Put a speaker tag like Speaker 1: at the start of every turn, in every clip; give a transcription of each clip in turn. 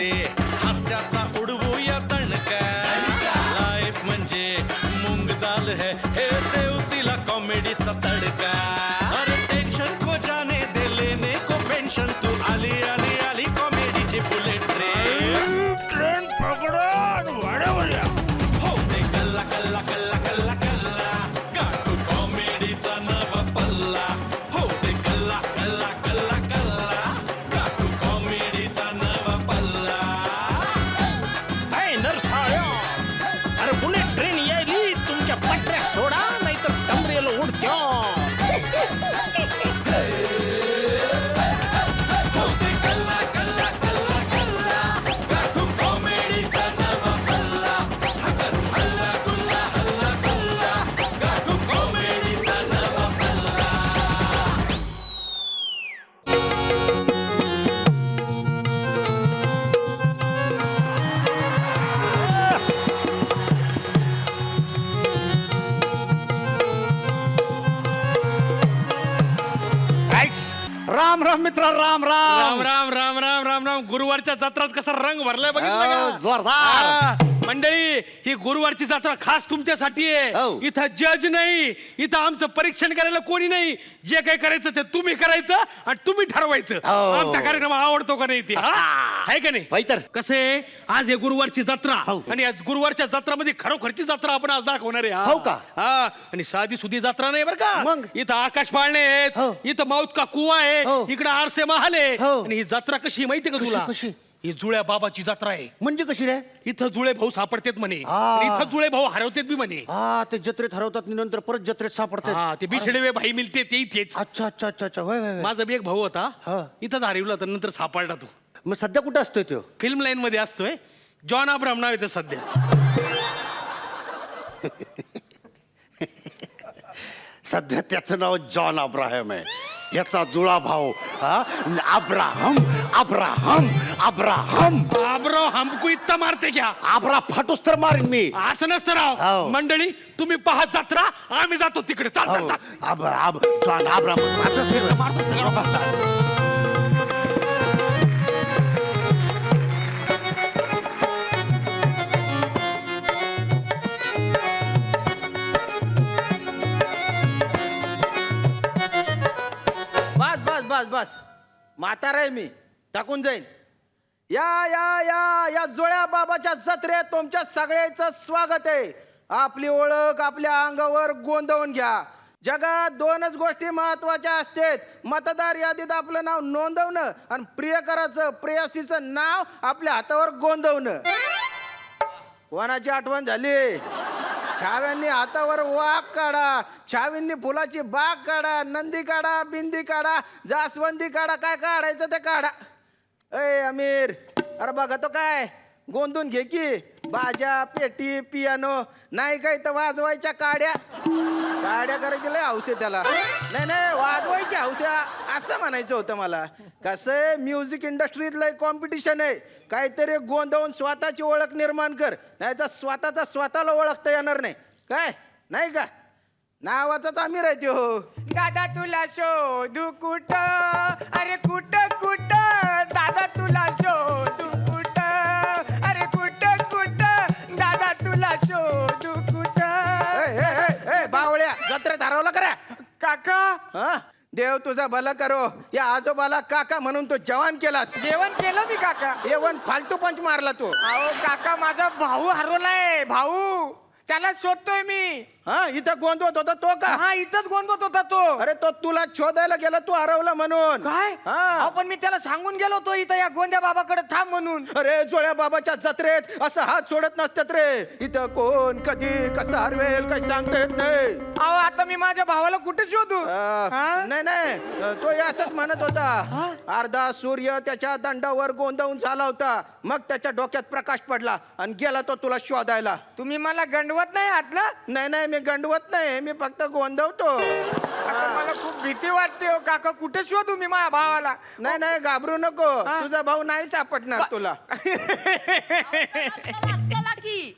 Speaker 1: मध्ये हास्याचा उडवूया तणका. लाईफ म्हणजे मूंग दाल है, हे देव तिला कॉमेडीचा तडका. अरे टेन्शन को जाने दे, लेने को पेन्शन, तू आली आली आली कॉमेडीची बुलेट ट्रेन.
Speaker 2: ट्रेन पकडा वाड्यावर या.
Speaker 1: हो ते कल्ला कल्ला कल्ला कल्ला कल्ला, गाठू कॉमेडीचा नवा पल्ला. हो ते कल्ला कल्ला कल्ला कल्ला, गाठू कॉमेडीचा नवा पल्ला.
Speaker 2: ऐ नरसाळ्या, अरे बुलेट ट्रेन यायली, तुमच्या पटऱ्या सोडा नाहीतर टमरेल उडत्या.
Speaker 1: हो ते कल्ला कल्ला कल्ला कल्ला, गाठू कॉमेडीचा नवा पल्ला. करू हल्ला गुल्ला हल्ला गुल्ला, गाठू कॉमेडीचा नवा पल्ला.
Speaker 3: राम राम मित्र, राम
Speaker 4: राम
Speaker 3: राम.
Speaker 4: राम राम राम राम राम. गुरुवारच्या जत्रात कसा रंग भरलाय बघितलं का?
Speaker 3: जोरदार.
Speaker 4: हा, मंडळी ही गुरुवारची जत्रा खास तुमच्यासाठी आहे.
Speaker 3: हो.
Speaker 4: इथं जज नाही, इथं आमचं परीक्षण करायला कोणी नाही. जे काही करायचं ते तुम्ही करायचं आणि तुम्ही ठरवायचं
Speaker 3: हो.
Speaker 4: आमचा कार्यक्रम आवडतो का नाही ते. आहे का नाही?
Speaker 3: होय तर.
Speaker 4: कसं आहे, आज आहे गुरुवारची जत्रा
Speaker 3: हो.
Speaker 4: आणि या गुरुवारच्या जत्रामध्ये खरोखरची जत्रा आपण आज दाखवणार आहे.
Speaker 3: हो का?
Speaker 4: हा, आणि साधी सुधी जत्रा नाही बरं का.
Speaker 3: मग?
Speaker 4: इथं आकाश पाळणे आहेत,
Speaker 3: हो.
Speaker 4: इथं माऊत का कुवा आहे,
Speaker 3: हो.
Speaker 4: इकडे आरसे महाल आहे.
Speaker 3: हो.
Speaker 4: आणि ही जत्रा कशी आहे माहितीये का
Speaker 3: कशी,
Speaker 4: तुला?
Speaker 3: कशी?
Speaker 4: ही जुळ्या बाबाची जत्रा आहे.
Speaker 3: म्हणजे कशी रे?
Speaker 4: इथं जुळे भाऊ सापडतात म्हणे
Speaker 3: आ.
Speaker 4: आणि इथं जुळे भाऊ हरवतात बी म्हणे.
Speaker 3: हा, ते जत्रेत हरवतात आणि नंतर परत जत्रेत सापडतात.
Speaker 4: हा, ते बिछडे भाई मिळते ते इथेच.
Speaker 3: अच्छा अच्छा अच्छा अच्छा. होय होय होय.
Speaker 4: माझा बी एक भाऊ होता,
Speaker 3: हा.
Speaker 4: इथंच हरवला तर नंतर सापडला तो.
Speaker 3: मग सध्या कुठे असतोय तो?
Speaker 4: फिल्म लाईन मध्ये असतोय. जॉन अब्राहम नाव येतं सध्या.
Speaker 3: सध्या त्याचं नाव जॉन अब्राहम आहे. याचा जुळा भाऊ अब्राहम अब्राहम अब्राहम.
Speaker 4: आब्रो हमको इत्ता मारते क्या?
Speaker 3: आब्रा फाटूस तर मारीन मी.
Speaker 4: असं नसतं राव.
Speaker 3: हो.
Speaker 4: मंडळी तुम्ही पहा जत्रा, आम्ही जातो तिकडे. चाल चाल,
Speaker 3: हो.
Speaker 4: चाल.
Speaker 3: जॉन अब्राहम असंच ते
Speaker 4: मारतो सगळं.
Speaker 5: बस बस बस बस, म्हातारा आहे मी, टाकून जाईन. या या या या जुळ्या बाबाच्या जत्रेत तुमच्या सगळ्याचं स्वागत आहे. आपली ओळख आपल्या अंगावर गोंधवून घ्या. जगात दोनच गोष्टी महत्वाच्या असतात, मतदार यादीत आपलं नाव नोंदवणं आणि प्रियकराचं प्रेयसीचं नाव आपल्या हातावर गोंधवणं. कोणाची आठवण झाली? छाव्यांनी हातावर वाघ काढा, छावींनी फुलाची बाग काढा, नंदी काढा, बिंदी काढा, जास्वंदी काढा, काय काढायचं ते काढा. ए अमीर, अरे बघा तो काय गोंधून घे की. बाजा पेटी पियानो नाही काय तर वाजवायच्या काड्या. काड्या करायची लय हौस आहे त्याला. नाही नाही, वाजवायची हौस आहे असं म्हणायचं होतं मला. कसं आहे, म्युझिक इंडस्ट्रीत लय कॉम्पिटिशन आहे. काहीतरी गोंधवून स्वतःची ओळख निर्माण कर, नाही तर स्वतःला ओळखता येणार नाही. काय नाही का? नावाचाच आम्ही राहते हो.
Speaker 6: दादा तुला शोधू कुठं, अरे कुठं कुठं, दादा तुला शोधू कुठं, अरे कुठं कुठं, दादा तुला शोधू कुठं.
Speaker 5: बावळ्या, जत्रेत हरवलं करा
Speaker 6: काका.
Speaker 5: हा, देव तुझा भला करो. या आजोबाला काका म्हणून तो जवान केलास.
Speaker 6: जेवण केलं मी काका.
Speaker 5: जेवण फालतू पंच मारला तो.
Speaker 6: अहो काका, माझा भाऊ हरवलाय. भाऊ, त्याला शोधतोय मी.
Speaker 5: हा, इथं गोंधवत होता तो का?
Speaker 6: हा, इथंच गोंधत होता तो.
Speaker 5: अरे तो तुला शोधायला गेला, तू हरवला म्हणून.
Speaker 6: काय?
Speaker 5: हा.
Speaker 6: अहो, पण मी त्याला सांगून गेलो होतो इथं या गोंद्या बाबाकडे थांब म्हणून.
Speaker 5: अरे जुळ्या बाबाच्या जत्रेत असं हात सोडत नसतात रे. इथं कोण कधी कसं हरवेल काही सांगता येत नाही.
Speaker 6: अहो, आता मी माझ्या भावाला कुठे शोधू? हा?
Speaker 5: नाही नाही, तो असंच म्हणत होता. अर्धा सूर्य त्याच्या दंडावर गोंधवून झाला होता, मग त्याच्या डोक्यात प्रकाश पडला आणि गेला तो तुला शोधायला.
Speaker 6: तुम्ही मला गंडवत नाही आतलं?
Speaker 5: नाही नाही, मी गंडवत नाही, मी फक्त गोंधवतो.
Speaker 6: आता मला खूप भीती वाटते हो काका. कुठे शोधू मी माझ्या भावाला?
Speaker 5: नाही नाही, घाबरू नको. तुझा भाऊ नाही सापडणार तुला.
Speaker 7: चला की.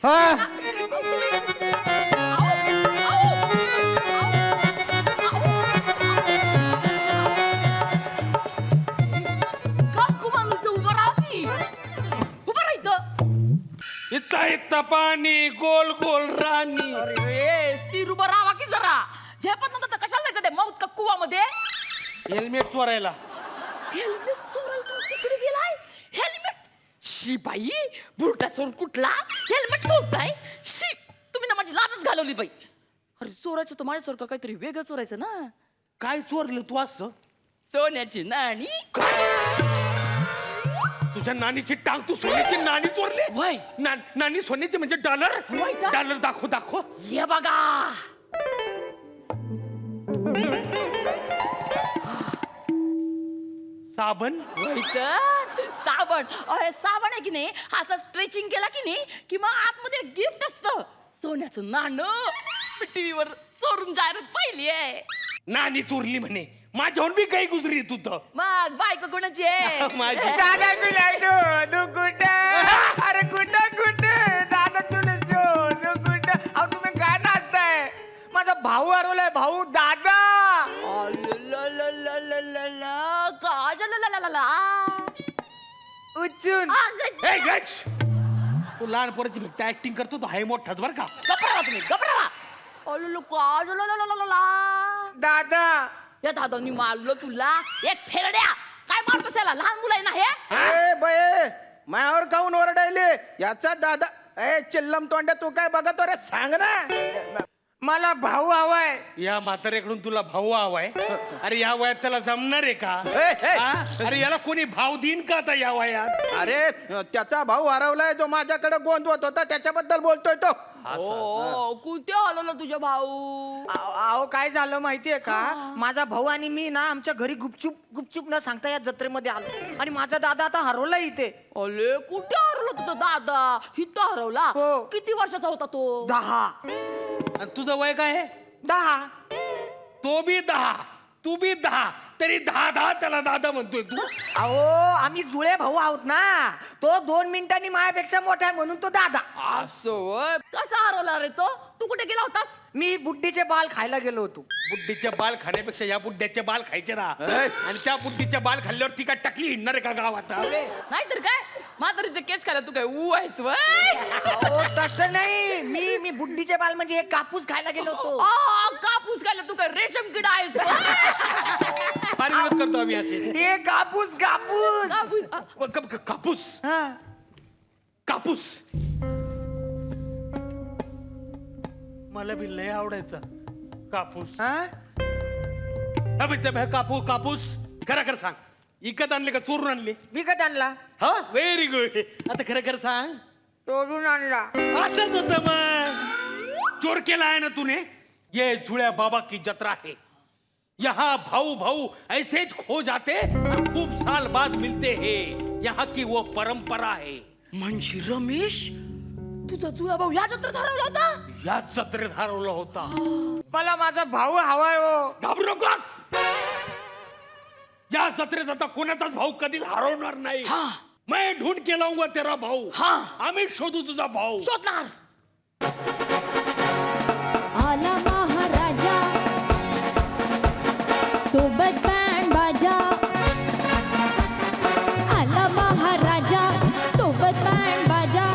Speaker 4: आयत पाणी गोल गोल राणी.
Speaker 7: अरे स्थिर उभं राहा की जरा झेपत नव्हतं तर कशाला जायचं ते मौत का कुवामध्ये
Speaker 4: हेल्मेट चोरायला.
Speaker 7: हेल्मेट चोरायला तो तिकडे गेलाय हेल्मेट शी बाई बुरटा चोर कुठला हेल्मेट चोरताय शी तुम्ही ना माझी लाजच घालवली बाई अरे चोरायचं तर माझ्यासारखं काहीतरी वेगळं चोरायचं ना
Speaker 4: काय चोरलं तू असं?
Speaker 7: सोन्याची नाणी
Speaker 4: तुझ्या नानीची टांग तू सोन्याची नाणी चोरली.
Speaker 7: वय.
Speaker 4: नाणी सोन्याची म्हणजे डॉलर.
Speaker 7: होय का?
Speaker 4: डॉलर दाखव दाखव.
Speaker 7: हे बघा
Speaker 4: साबण.
Speaker 7: होय तर साबण अरे साबण आहे की नाही हा असा स्ट्रेचिंग केला की नाही की मग आतमध्ये गिफ्ट असतं सोन्याचं नाणं टीव्हीवर चोरून जाहिरात पाहिली आहे
Speaker 4: नाणी चोरली म्हणे. माझ्याहून बी काही गुजरी तू तर.
Speaker 7: मग बायको कोणाची आहे
Speaker 4: माझी.
Speaker 6: दादा कुठे तू कुठं अरे कुठं कुठं दादा तुला शोध कुठं अहो तुम्ही काय नाचताय माझा भाऊ हरवलाय भाऊ दादा उचून
Speaker 4: ए, गच! तू लहान पोराची भेट ऍक्टिंग करतो तो हाय मोठाच बर का.
Speaker 7: गपरावा तुम्ही गपरावा
Speaker 6: दादा
Speaker 7: या दादांनी मारलं तुला एक फेरड्या काय मार बसायला लहान मुलं आहे ना हे
Speaker 5: ए बये मायावर काऊन ओरडायले याचा दादा ए चिल्लम तोंड्या तू काय बघतो रे सांग ना
Speaker 6: मला भाऊ हवाय
Speaker 4: या म्हाताऱ्याकडून तुला भाऊ हवाय. अरे या वयात त्याला जमणार आहे का?
Speaker 5: ए, ए.
Speaker 4: हा? अरे याला कोणी भाव देईन का आता या वयात?
Speaker 5: अरे त्याचा भाऊ हरवलाय जो माझ्याकडे गोंधवत होता त्याच्याबद्दल बोलतोय तो
Speaker 7: ओ कुठे हलवलं तुझ्या भाऊ
Speaker 6: अहो काय झालं माहितीये का माझा भाऊ आणि मी ना आमच्या घरी गुपचूप गुपचूप न सांगता या जत्रेमध्ये आलो आणि माझा दादा आता हरवला इथे
Speaker 7: अले कुठे हरवला तुझा दादा हिथं हरवला
Speaker 6: हो.
Speaker 7: किती वर्षाचा होता तो
Speaker 6: 10
Speaker 4: आणि तुझं वय काय आहे?
Speaker 6: 10
Speaker 4: तो बी 10 तू बी 10 तरी 10 त्याला दादा म्हणतोय तू.
Speaker 6: अहो आम्ही जुळे भाऊ आहोत ना तो 2 मिनिटांनी माझ्यापेक्षा मोठा आहे म्हणून तो दादा
Speaker 7: असं कसा हरवला रे तो तू कुठे गेला होतास
Speaker 6: मी बुड्डीचे बाल खायला गेलो होतो
Speaker 4: बुड्डीचे बाल खाण्यापेक्षा या बुड्ड्याचे बाल खायचे ना.
Speaker 5: ए.
Speaker 4: आणि त्या बुड्डीचे बाल खाल्ल्यावर ती काय टकली हिंडणार आहे का गावात?
Speaker 7: नाहीतर काय म्हातारीचे केस खायला तू काय ऊ आहेस वय
Speaker 6: अहो, तसं नाही मी बुड्डीचे बाल म्हणजे एक कापूस खायला गेलो होतो
Speaker 7: कापूस खायला तू काय रेशम किडा आहेस व्हय?
Speaker 4: फार विरोध करतो आम्ही असे.
Speaker 6: हे कापूस कापूस
Speaker 4: कापूस
Speaker 6: हा.
Speaker 4: कापूस मला बी लय आवडायचा कापूस.
Speaker 6: हा?
Speaker 4: कापूस कापूस खरं खरं सांग इकत आणले का चोरून आणले?
Speaker 6: विकत आणला
Speaker 4: हा व्हेरी गुड. आता खरं खरं सांग.
Speaker 6: तोडून आणला
Speaker 4: असंच होत मग. चोर केला है ना तूने. ये जुड़्या बाबा की जत्रा है. यहाँ भाऊ भाऊ ऐसे खो जाते और खूब साल बाद मिलते हैं. यहाँ की वो परंपरा है.
Speaker 7: म्हणजे रमेश तुझा जुळा भाऊ या जत्रेत हरवला होता
Speaker 4: या जत्रेत हरवला होता.
Speaker 6: मला माझा भाऊ हवाय हो
Speaker 4: घाबरू का? या जत्रेत आता कोणाचाच भाऊ कधीच हरवणार नाही. मैं ढूंढ के लाऊंगा तेरा भाऊ. आम्ही शोधू तुझा भाऊ.
Speaker 7: शोधणार
Speaker 8: आला महाराजा सोबत बँड बाजा आला महाराजा सोबत बँड बाजा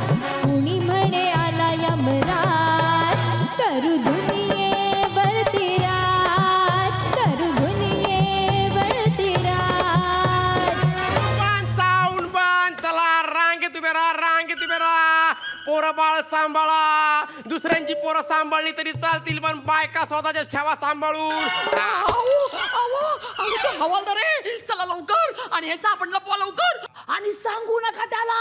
Speaker 8: कुणी म्हणे आला यमराज करू दुनियेवरती राज करू दुनियेवरती राज
Speaker 2: चला रांगेत उभे राहा पोरं बाळ सांभाळा. दुसऱ्यांची पोरं सांभाळली तरी चालतील पण बायका स्वतःच्या छावा सांभाळून.
Speaker 7: हवालदार रे चला लवकर आणि हे साबण लपवा लवकर आणि सांगू नका त्याला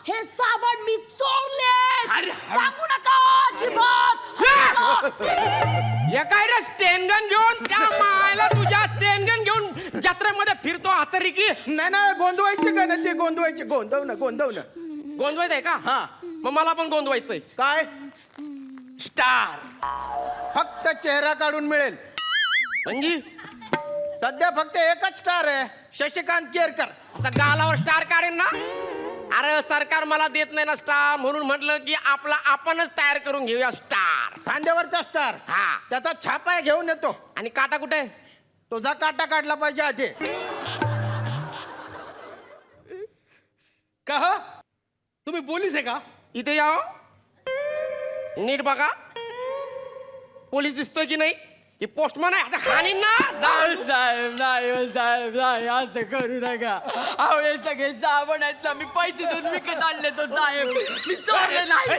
Speaker 7: हे साबण मी चोरले सांगू नका अजिबात.
Speaker 2: हे काय रे स्टेनगन घेऊन त्या मायला तुझ्या स्टेनगन घेऊन जत्रेमध्ये फिरतो हातरी की
Speaker 5: नाही गोंधवायचे का ना ते गोंधवायचे गोंधव ना
Speaker 2: गोंधवायचंय का?
Speaker 5: हा
Speaker 2: मग मला पण गोंधवायचंय.
Speaker 5: काय
Speaker 2: स्टार
Speaker 5: फक्त चेहरा काढून मिळेल
Speaker 2: म्हणजे
Speaker 5: सध्या फक्त एकच स्टार आहे शशिकांत केरकर.
Speaker 2: असं गालावर स्टार काढेन ना. अरे सरकार मला देत नाही ना स्टार म्हणून म्हटलं की आपला आपणच तयार करून घेऊया स्टार.
Speaker 5: खांद्यावरचा स्टार
Speaker 2: हा
Speaker 5: त्याचा छापा घेऊन येतो.
Speaker 2: आणि काटा कुठे?
Speaker 5: तुझा काटा काढला पाहिजे आधी.
Speaker 4: का हो? तुम्ही पोलीस आहे का?
Speaker 2: इथे याव नीट बघा पोलीस दिसतोय की नाही की पोस्टमन आहे आता हाणीन ना
Speaker 7: साहेब नाही हो साहेब नाही असं करू नका अहो हे सगळे साबण आहेत ना मी पैसे देऊन विकत आणले तो साहेब मी चोरले नाही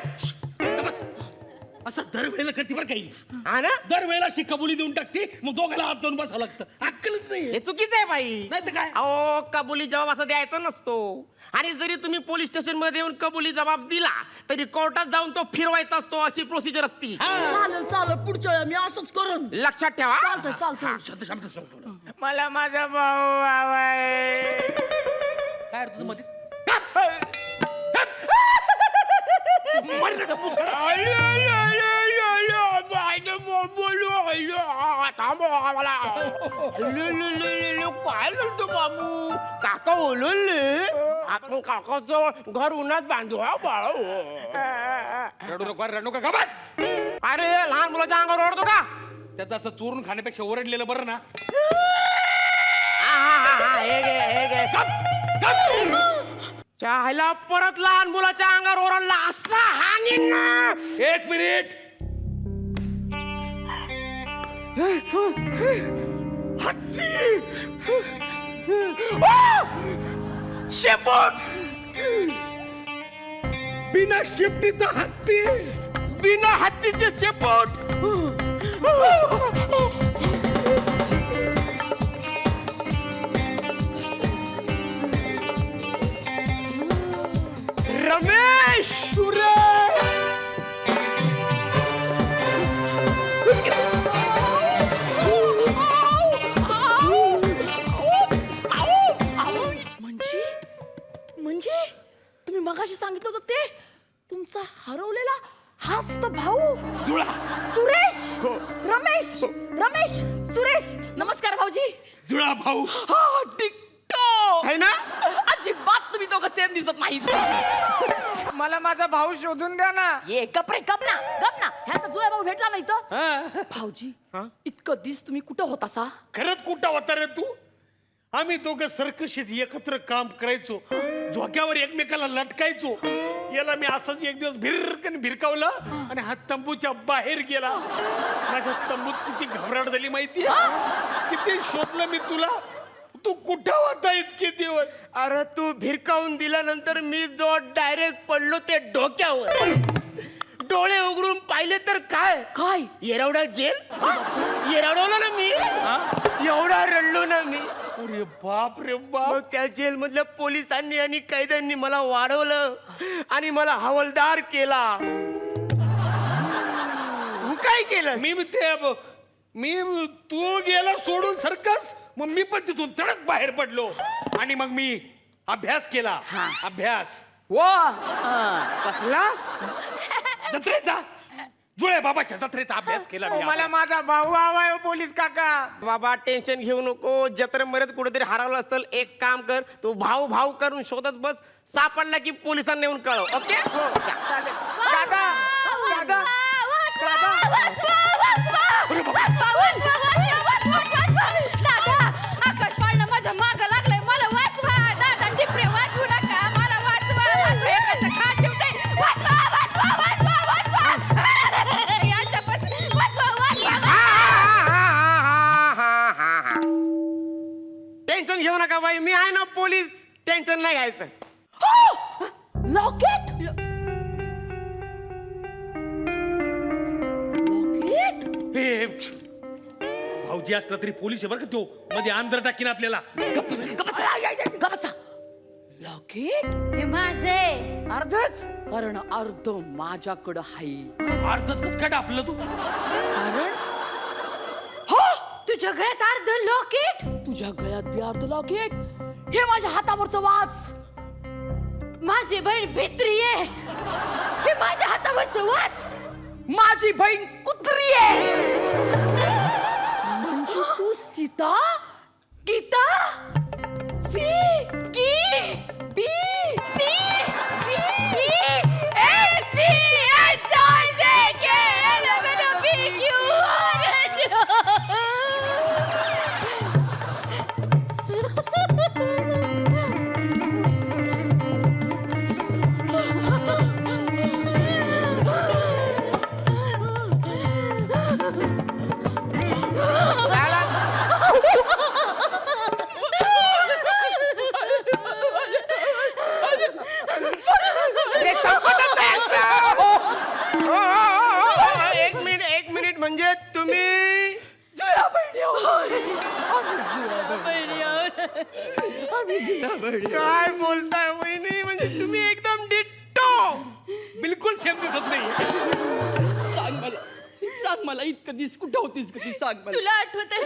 Speaker 4: असं दरवेळेला करते बरं काही
Speaker 2: हा ना
Speaker 4: दरवेळेला अशी कबुली देऊन टाकते मग दोघाला हात धरून बसावं लागतं अक्कलच नाही
Speaker 2: हे चुकीचं आहे बाई
Speaker 4: नाही तर काय
Speaker 2: अहो कबुली जबाब असा द्यायचा नसतो आणि जरी तुम्ही पोलीस स्टेशन मध्ये येऊन कबुली जबाब दिला तरी कोर्टात जाऊन तो फिरवायचा असतो अशी प्रोसिजर असती
Speaker 7: चालेल चालेल पुढच्या वेळेला मी असंच करून
Speaker 2: लक्षात ठेवा
Speaker 7: चालतंय चालतंय
Speaker 4: शांत शांत सांगतो
Speaker 6: मला माझा भाऊ हवाय.
Speaker 4: काय रे तुझं मध्ये
Speaker 2: काय म्हणतो बाबू काका ओलवले आपण काकाचं घर उन्हात बांधू हा बाळा
Speaker 4: रडू नका का बस
Speaker 2: अरे लहान मुलाच्या अंगावर ओढतो का
Speaker 4: त्याचं असं चोरून खाण्यापेक्षा ओरडलेलं बरं ना
Speaker 2: हे घे, हे घे. चायला परत लहान मुलाच्या अंगावर ओरडला असा हानी ना
Speaker 4: एक मिनिट
Speaker 2: शेपूट
Speaker 4: बिना शिफ्टीचा हत्ती
Speaker 2: बिना हत्तीचे शेपूट रमेश
Speaker 7: म्हणजे म्हणजे तुम्ही मगाशी सांगितलं होतं ते तुमचा हरवलेला हाच तो भाऊ
Speaker 4: जुळा
Speaker 7: सुरेश रमेश रमेश सुरेश नमस्कार भाऊजी
Speaker 4: जुळा भाऊ
Speaker 7: हा टिकटो
Speaker 2: है ना
Speaker 7: अजिबात तुम्ही दोघं सेम दिसत नाहीत
Speaker 6: मला माझा भाऊ शोधून द्या ना.
Speaker 7: ये कपरे गप ना ह्याचा जुळा भाऊ भेटला नाही तर भाऊजी इतकं दिस तुम्ही कुठं होता सा
Speaker 4: खरंच कुठं होता रे तू आम्ही दोघं सर्कशीत एकत्र काम करायचो झोक्यावर एकमेकाला लटकायचो याला मी असंच एक दिवस भिरकन भिरकावलं आणि हा तंबूच्या बाहेर गेला माझ्या तंबूत किती घबराट झाली माहितीये किती शोधलं मी तुला तू कुठं होता इतके दिवस
Speaker 2: अरे तू भिरकावून दिल्यानंतर मी जो डायरेक्ट पडलो ते डोक्यावर डोळे उघडून पाहिले तर काय
Speaker 7: काय
Speaker 2: येरवडा जेल येरवडवलं ना मी एवढा रडलो ना मी
Speaker 4: अरे बाप रे बाप
Speaker 2: मग त्या जेल मधल्या पोलिसांनी आणि कैद्यांनी मला वाढवलं आणि मला हवालदार केला काय केलं
Speaker 4: मी तू गेला सोडून सर्कस मग मी पण तिथून तडक बाहेर पडलो आणि मग मी अभ्यास केला अभ्यास
Speaker 2: कसला
Speaker 4: जत्रेचा जुळे बाबाच्या जत्रेचा अभ्यास केला मी
Speaker 6: मला माझा भाऊ हवाय हो पोलीस काका.
Speaker 2: बाबा टेन्शन घेऊ नको जत्रेमध्ये कुठेतरी हरवलं असेल एक काम कर तू भाऊ भाऊ करून शोधत बस सापडला की पोलिसांना येऊन कळव ओके
Speaker 6: दादा दादा
Speaker 8: माझ्या माग लागलंय मला वाचवा दादा टिपरे वाचवू नका मला वाचवा एखादं खा ठेवते वाचवा वाचवा वाचवा वाचवा याच्यापासून वाचवा वाचवा
Speaker 2: टेन्शन घेऊ नका बाई मी आहे ना पोलीस टेन्शन नाही घ्यायचं
Speaker 7: लॉकेट
Speaker 4: हे भाऊजी असला तरी पोलीस आहे बरं का तो मध्ये अंदर टाकीन आपल्याला
Speaker 7: लॉकेट
Speaker 8: हे माझे
Speaker 2: अर्धच
Speaker 7: कारण अर्ध माझ्याकडं आहे
Speaker 4: अर्धच कस काय आपलं तू
Speaker 7: कारण
Speaker 8: तुझ्या गळ्यात अर्ध लॉकेट
Speaker 7: तुझ्या गळ्यात बी अर्ध लॉकेट हे माझ्या हातावरचं वाच
Speaker 8: माझी बहीण भित्री आहे हे माझ्या हातावरचं वाच
Speaker 7: माझी बहीण कुत्री आहे म्हणजे तू सीता
Speaker 8: गीता
Speaker 7: सी
Speaker 8: की
Speaker 7: B
Speaker 8: C E H G H I J K L M N O P Q R S
Speaker 7: बहिणी आहोत. आम्ही जुळ्या बहिणी.
Speaker 2: काय बोलताय वहिनी, म्हणजे तुम्ही एकदम डिट्टो.
Speaker 4: बिलकुल सेम दिसत नाही.
Speaker 7: सांग मला इतकं दिस कुठं होतीस का ती, सांग मला.
Speaker 8: तुला आठवतंय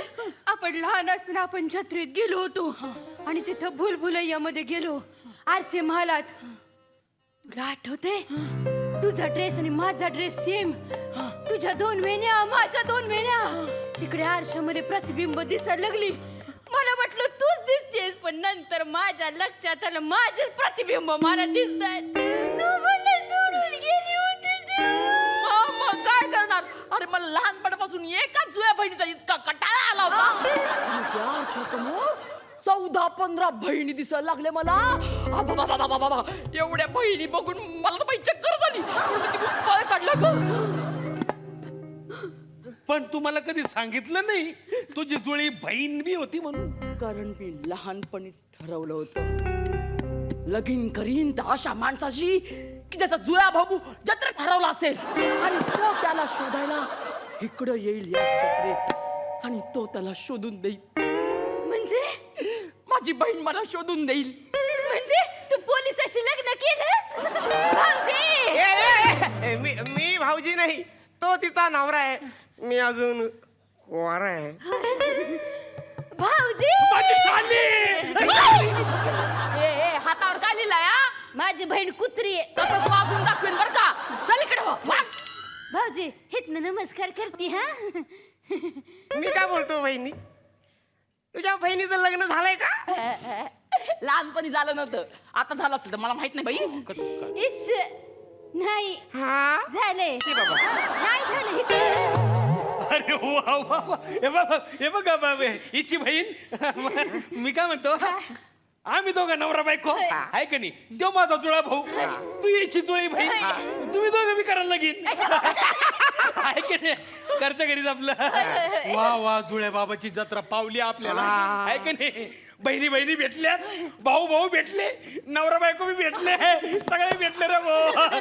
Speaker 8: आपण लहान असताना आपण जत्रेत गेलो होतो आणि तिथं भुलभुलैयामध्ये गेलो आरसे महालात. तुला आठवतंय तुझा ड्रेस आणि माझा ड्रेस सेम, तुझ्या 2 वेण्या माझ्या 2 वेण्या. तिकडे आरशामध्ये प्रतिबिंब दिसायला लागली. मला वाटलं तूच दिसतेस, पण नंतर माझ्या लक्षात आलं माझेच प्रतिबिंब मला दिसतात. तू मला सोडून गेली होतीस.
Speaker 7: मग काय करणार? अरे मला लहानपणापासून एकाच जुळ्या बहिणीचा इतका कटाळा आला होता. आणि त्या आरशासमोर 14-15 बहिणी दिसायला लागल्या मला. बाबा एवढ्या बहिणी बघून मला तर बाई चक्कर झाली. मी तिकडून पळ काढला ग.
Speaker 4: पण तू मला कधी सांगितलं नाही तुझी जुळी बहीण बी होती म्हणून.
Speaker 7: कारण मी लहानपणीच ठरवलं होतं लगीन करीन तर अशा माणसाशी की त्याचा जुळा भाऊ जत्रेत ठरवला असेल आणि तो त्याला शोधायला इकडं येईल या जत्रेत आणि तो त्याला शोधून देईल.
Speaker 8: म्हणजे
Speaker 7: माझी बहीण मला शोधून देईल.
Speaker 8: म्हणजे तू पोलिसाशी लग्न केलंस भाऊजी?
Speaker 2: मी भाऊजी नाही, तो तिचा नवरा आहे. मी अजून कुवारा आहे.
Speaker 8: भाऊजी
Speaker 4: माझी साली!
Speaker 7: ए हातावर काय लिहिलंय हा?
Speaker 8: माझी बहीण कुत्री आहे.
Speaker 7: तसंच वागून दाखवेन बर का. चल इकडे हो. वाग.
Speaker 8: भाऊजी हितनं नमस्कार करते. हा
Speaker 2: मी काय बोलतो वहिनी, तुझ्या बहिणीचं लग्न झालंय का?
Speaker 7: लहानपणी झालं नव्हतं, आता झालं असेल तर मला माहित नाही बाई.
Speaker 8: इस नाही
Speaker 2: हा
Speaker 8: झालंय.
Speaker 2: बाबा.
Speaker 8: नाही झालं इकडे.
Speaker 4: अरे वा वा वा. हे बघा बाबा हिची बहीण. मी काय म्हणतो, आम्ही दोघं नवरा बायको आहे का नाही. तो माझा जुळा भाऊ, तू याची जुळी बहीण, तुम्ही दोघं मी करायला लागेल. आहे की नाही. घरच्या घरीच आपलं. वा वा, जुळ्या बाबाची जत्रा पावली आपल्याला. आहे की नाही. बहिणी बहिणी भेटल्यात, भाऊ भाऊ भेटले, नवरा बायको बी भेटले, सगळे भेटले रे भाऊ.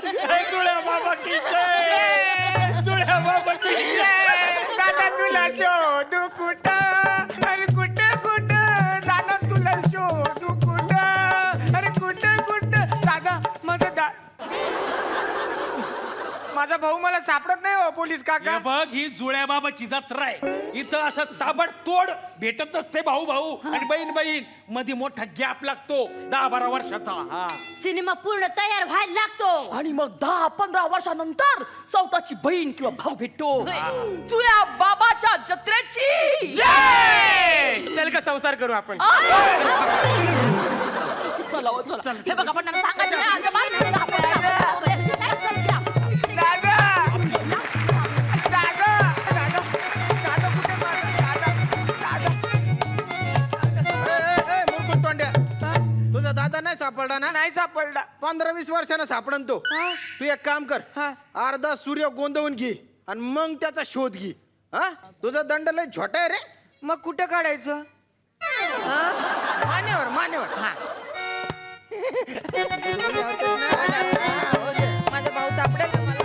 Speaker 4: जुळ्या बाबा की जय, जुळ्या बाबा की जय.
Speaker 6: दादा तुला शोधू कुठं, अरे कुठं कुठं दादा तुला शोधू कुठं, अरे कुठं कुठं दादा माझा भाऊ मला सापडत नाही हो पोलीस काका.
Speaker 4: हे बघ, ही जुळ्या बाबाची जत्रा आहे. इथं असं ताबडतोड भेटत असते भाऊ भाऊ आणि बहीण बहीण. मध्ये मोठा गॅप लागतो 10-12 वर्षाचा. हा,
Speaker 8: सिनेमा पूर्ण तयार व्हायला लागतो.
Speaker 7: आणि मग 10-15 वर्षानंतर स्वतःची बहीण किंवा भाऊ भेटतो. जुळ्या बाबाच्या जत्रेची
Speaker 2: चल का संसार करू आपण.
Speaker 7: चला हो, चला. हे बघा पण सांगायचं नाही, आमच्या बाईने 10-15
Speaker 6: दादा दादा दादा दादा कुठे दादा दादा
Speaker 5: मूर्ख तोंड्या, तुझा दादा नाही सापडला ना?
Speaker 6: नाही सापडला.
Speaker 5: 15-20 वर्षानं सापडन तो. तू एक काम कर, अर्धा सूर्य गोंदवून घे आणि मग त्याचा शोध घे. हा, तुझा दंड लय छोटा आहे रे.
Speaker 6: मग कुठं काढायचं?
Speaker 5: मान्यवर मान्यवर. हा
Speaker 6: माझा भाऊ सापडेल का मला?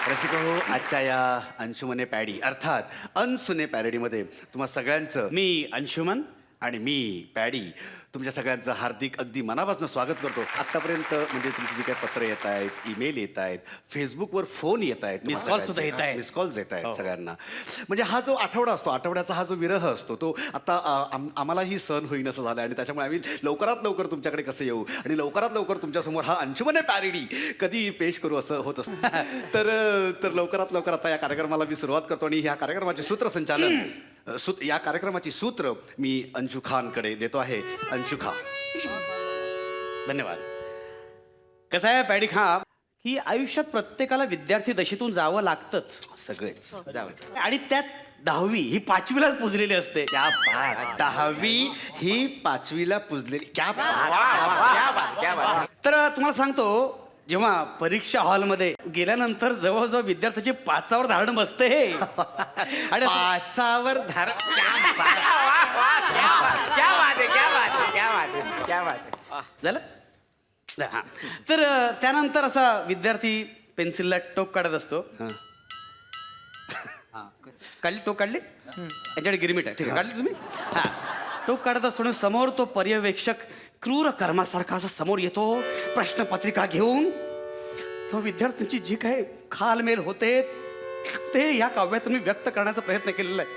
Speaker 3: रसिको, आजच्या या अंशुमने पॅडी अर्थात अनसुने पॅरडीमध्ये तुम्हा सगळ्यांचं
Speaker 9: मी अंशुमन
Speaker 3: आणि मी पॅडी तुमच्या सगळ्यांचं हार्दिक अगदी मनापासून स्वागत करतो. आत्तापर्यंत म्हणजे तुमची जी काही पत्र येत आहेत, ईमेल येत आहेत, फेसबुकवर फोन येत आहेत,
Speaker 9: Miss call सुद्धा येत आहेत.
Speaker 3: मिस कॉल्स येत आहेत सगळ्यांना. म्हणजे हा जो आठवडा असतो, आठवड्याचा हा जो विरह असतो, तो आता आम्हालाही सहन होईन असं झालं आणि त्याच्यामुळे आम्ही लवकरात लवकर तुमच्याकडे कसं येऊ आणि लवकरात लवकर तुमच्यासमोर हा अंशुमने पॅरडी कधी पेश करू असं होत असतं. तर लवकरात लवकर आता या कार्यक्रमाला मी सुरुवात करतो आणि ह्या कार्यक्रमाचे सूत्रसंचालन या कार्यक्रमाची सूत्र मी अंशू खानकडे देतो आहे. अंशू खा.
Speaker 9: धन्यवाद. कसं आहे पॅडी खा की आयुष्यात प्रत्येकाला विद्यार्थी दशेतून जावं लागतंच
Speaker 3: सगळेच
Speaker 9: आणि त्यात 10वी ही 5वीलाच पुजलेली असते.
Speaker 3: क्या बात. 10वी ही 5वीला पुजलेली. क्या बात.
Speaker 9: तर तुम्हाला सांगतो जेव्हा परीक्षा हॉलमध्ये गेल्यानंतर जवळजवळ विद्यार्थ्याची पाचावर धारण बसते आणि असं-
Speaker 3: पाचावर धार
Speaker 6: क्या बात है क्या बात है क्या बात है क्या बात है.
Speaker 9: झालं हा तर त्यानंतर असा विद्यार्थी पेन्सिलला टोक काढत असतो. काढली टोक काढली यांच्याकडे गिरमिट आहे ठीक आहे काढली तुम्ही हा टोक काढत असतो आणि समोर तो पर्यवेक्षक क्रूर कर्मासारखा असा समोर येतो प्रश्नपत्रिका घेऊन. तेव्हा विद्यार्थ्यांची जी काही खालमेल होते ते या काव्यात तुम्ही व्यक्त करण्याचा प्रयत्न केलेला आहे.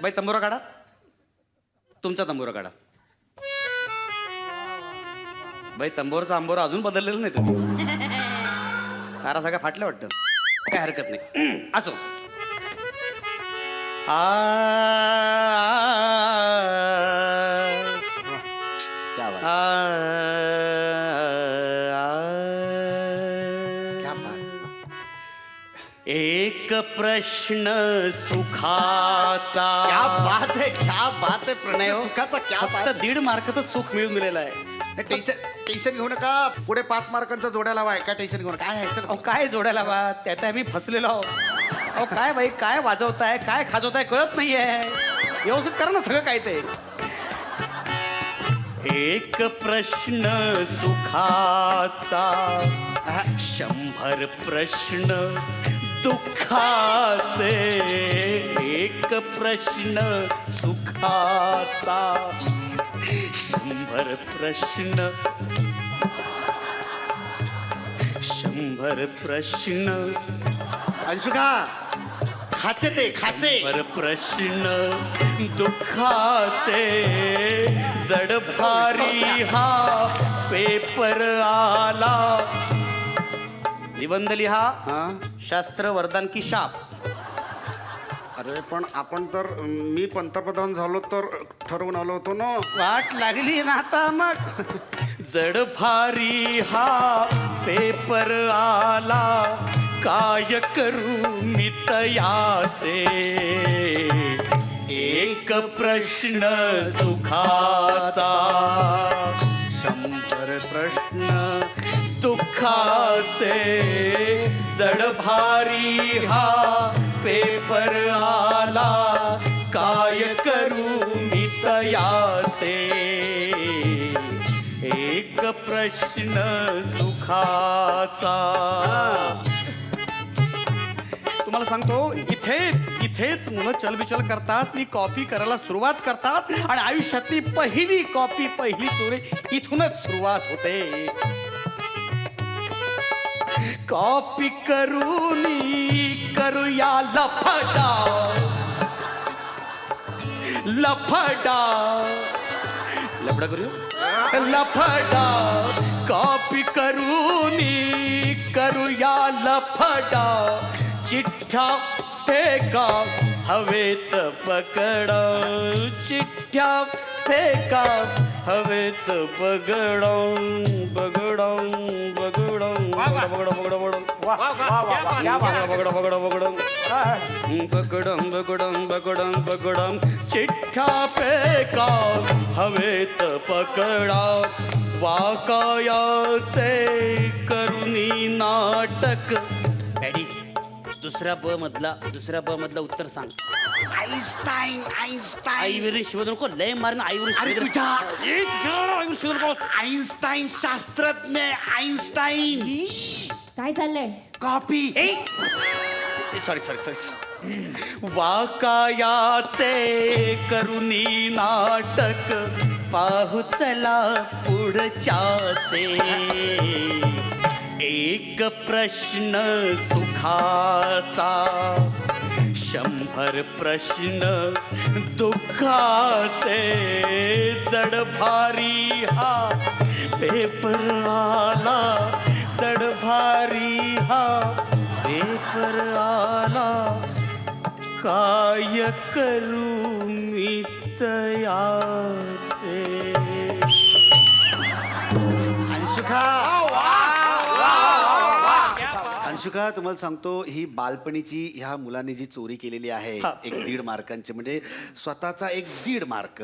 Speaker 9: बाई तंबोरा काढा तुमचा तंबोरा काढा. बाई तंबोरचा आंबोरा अजून बदललेला नाही तुम्ही तारा सगळ्या फाटल्या वाटतं काय हरकत नाही असो.
Speaker 3: क्या बात. क्या बात.
Speaker 9: एक प्रश्न सुखाचा
Speaker 3: क्या बात आहे क्या बात आहे प्रणय हो. सुखाचा क्या बात
Speaker 9: फक्त 1.5 मार्काचं सुख मिळून दिलेलं आहे.
Speaker 3: आहे. टेन्शन घेऊ नका पुढे 5 मार्कांचा जोड्या लावा काय टेन्शन घेऊ नका काय आहे चल.
Speaker 9: अहो काय जोडायला बा त्यात आम्ही फसलेलो आहोत. अहो काय बाई काय वाजवताय काय खाजवताय कळत नाहीये व्यवस्थित करा ना सगळं काय ते. एक प्रश्न सुखाचा 100 प्रश्न दुःखाचे. एक प्रश्न सुखाचा 100 प्रश्न 100 प्रश्न
Speaker 3: अंशुका खाचे ते खाचे
Speaker 9: 100 प्रश्न दुःखाचे. जडभारी हा पेपर आला. निबंध लिहा
Speaker 3: हा
Speaker 9: शास्त्र वरदान की शाप.
Speaker 3: अरे पण आपण तर मी पंतप्रधान झालो तर ठरवून आलो होतो ना.
Speaker 9: वाट लागली ना आता मग. जडभारी हा पेपर आला काय करू मी तयाचे. एक प्रश्न सुखाचा
Speaker 3: 100 प्रश्न
Speaker 9: दुःखाचे. जडभारी हा पेपर आला काय करू मी तयाचे. एक प्रश्न सुखाचा. तुम्हाला सांगतो इथेच मुलं चलबिचल करतात नी कॉपी करायला सुरुवात करतात आणि आयुष्यातली पहिली कॉपी पहिली चोरी इथूनच सुरुवात होते. कॉपी करूया लफडा लफडा लफडा करूया लफडा. कॉपी करूया लफडा. चिठ्ठ्या फेका हवेत पकडा. चिठ्ठ्या फेका हवेत बगडा बगडा बगडा बगडा बगडा बगडा बगडा बगडम बगडम बगडम बगडम. चिठ्ठ्या फेका हवेत पकडा. वाकायाचे करुणी नाटक. डॅडी दुसऱ्या ब मधला उत्तर सांग.
Speaker 3: आईन्स्टाईन
Speaker 9: आईवरून शिवत नको लय मारून आईवरून
Speaker 3: अरे तुझ्या
Speaker 9: आईवरून शिवत नको.
Speaker 3: आईन्स्टाईन शास्त्रज्ञ आईन्स्टाईन.
Speaker 8: काय चाललंय
Speaker 3: कॉपी
Speaker 9: सॉरी वाकायाचे करुणी नाटक पाहू चला पुढच्याचे. एक प्रश्न सुखाचा 100 प्रश्न दुःखाचे. जडभारी हा पेपर आला. जडभारी हा पेपर आला काय करू मी तयाचे.
Speaker 3: अंशुका तुम्हाला सांगतो ही बालपणीची ह्या मुलांनी जी चोरी केलेली आहे 1.5 मार्कांची म्हणजे स्वतःचा 1.5 मार्क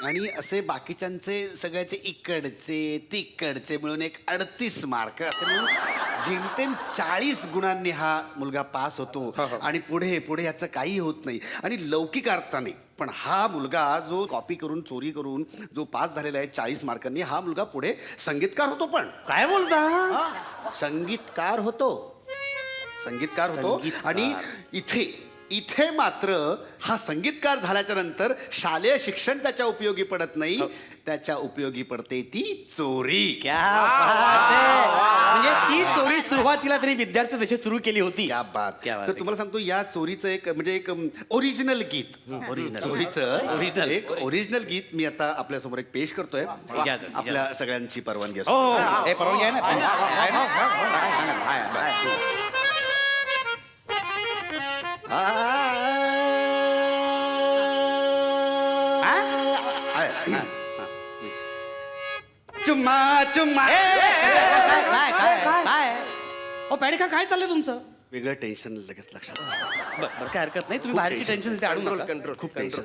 Speaker 3: आणि असे बाकीच्यांचे सगळ्याचे इकडचे तिकडचे मिळून 38 मार्क असे मिळून जेमतेम 40 गुणांनी हा मुलगा पास होतो आणि पुढे पुढे याचं काही होत नाही आणि लौकिक अर्थाने पण हा मुलगा जो कॉपी करून चोरी करून जो पास झालेला आहे 40 मार्कांनी हा मुलगा पुढे संगीतकार होतो पण
Speaker 9: काय बोलता
Speaker 3: संगीतकार होतो आणि इथे मात्र हा संगीतकार झाल्याच्या नंतर शालेय शिक्षण त्याच्या उपयोगी पडत नाही त्याच्या उपयोगी पडते ती चोरी.
Speaker 9: क्या बात आहे. म्हणजे ती चोरी सुरुवातीला तरी विद्यार्थी तशी सुरू केली होती.
Speaker 3: क्या बात. तर तुम्हाला सांगतो या चोरीचं एक म्हणजे एक ओरिजिनल गीत चोरीचं एक ओरिजिनल गीत मी आता आपल्या समोर एक पेश करतोय आपल्या सगळ्यांची परवानगी असो.
Speaker 9: हे परवानगी आहे ना.
Speaker 3: चुम्मा चुम्मा
Speaker 9: काय ओ पॅडिका काय चाललंय तुमचं?
Speaker 3: वेगळं टेन्शन लगेच लक्षात.
Speaker 9: बरं काय हरकत नाही तुम्ही बाहेरची टेन्शन इथे आणू नका.
Speaker 3: खूप टेन्शन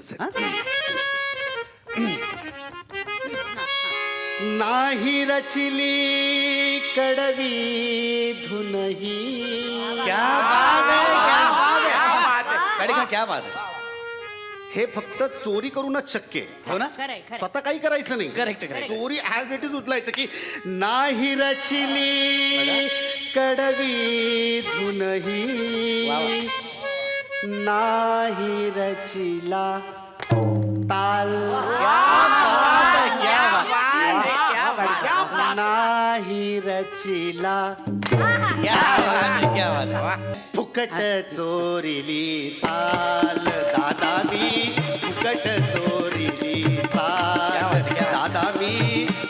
Speaker 3: नाही रचिली कडवी धुनही.
Speaker 9: क्या बात है, क्या बात है. पॅडिका क्या बात है.
Speaker 3: हे फक्त चोरी करूनच शक्य आहे.
Speaker 9: हो ना.
Speaker 3: स्वतः काही करायचं नाही.
Speaker 9: करेक्ट.
Speaker 3: चोरी ॲज इट इज उचलायचं की नाही रचिली कडवी धुनही नाही रचिला ताल नाही रचिला फुकट चोरिली चाल दादा मी फुकट चोरिली चाल दादा मी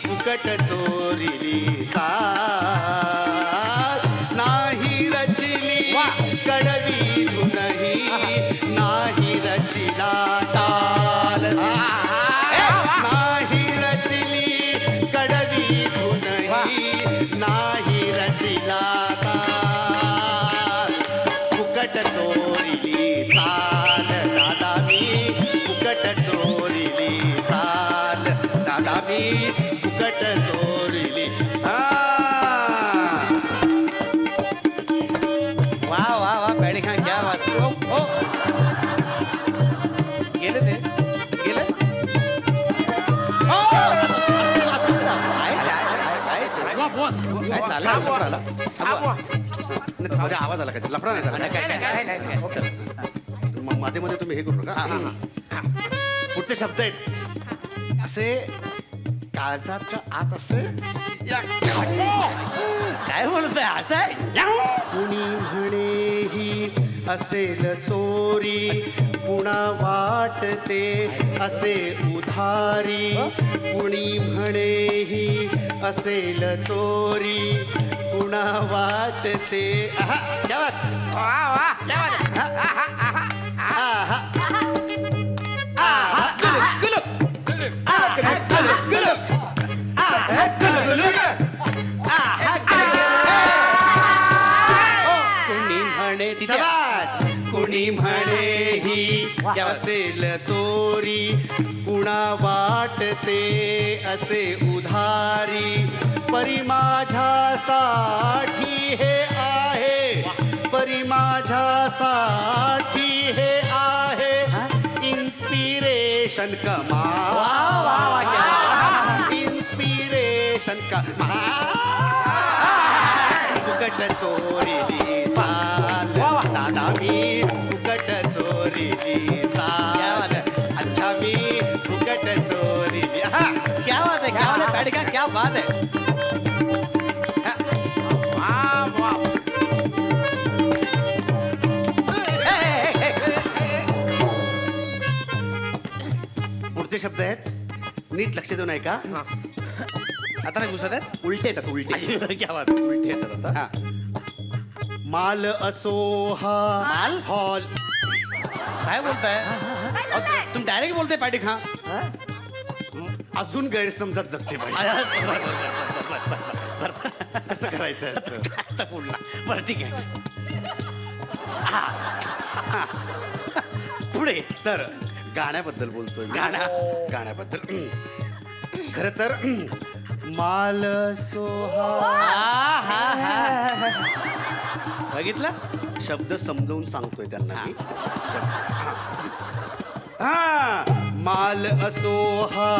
Speaker 3: फुकट चोरिली चाल नाही रचिली कडवी धुनही नाही रचिला ताल नाही रचिली कडवी धुनही नाही रचिला ताल फुकट चोरिली चाल दादा मी फुकट चोरिली चाल दादा मी फुकट चोरिली.
Speaker 9: वा वा वा पॅडिका क्या बात. हो गेले ते गेले. काय चाललं
Speaker 3: मध्ये आवाज आला काय लफडा नाही झाला. मध्ये मध्ये तुम्ही हे करू नका. पुढचे शब्द आहेत असे काळजाच्या आत असे
Speaker 9: काय बोलतोय असं आहे.
Speaker 3: कुणी म्हणे ही असेल चोरी पुन्हा वाटते असे उधारी. कुणी म्हणे ही असेल चोरी पुन्हा वाटते. क्या बात. कुणी म्हणे ही असेल चोरी कुणा वाटते असे उधारी. परी माझ्यासाठी हे आहे परी माझ्यासाठी हे आहे इन्स्पिरेशन कमाल इन्स्पिरेशन कमाल. फुकट चोरीली चाल दादा मी फुकट चोरीली चाल अच्छा मी फुकट चोरीली.
Speaker 9: क्या बात है, क्या बात है पॅडिका, क्या बात है.
Speaker 3: पुढचे शब्द आहेत नीट लक्ष देऊन ऐका.
Speaker 9: आता नाही घुसत आहेत.
Speaker 3: उलटे येतात उलटे.
Speaker 9: क्या बात.
Speaker 3: उलटे येतात आता. माल असो हा
Speaker 9: माल?
Speaker 3: हॉल.
Speaker 9: काय बोलताय तुम्ही डायरेक्ट बोलताय पॅडिका.
Speaker 3: अजून गैरसमजात जगते पाहिजे. कसं करायचं याचं?
Speaker 9: आता पुढला बरं ठीक आहे. हा. हा. पुढे
Speaker 3: तर गाण्याबद्दल बोलतोय मी. गाण्याबद्दल खर तर माल सोहा
Speaker 9: बघितलं.
Speaker 3: शब्द समजावून सांगतोय त्यांना मी. हा माल असो हा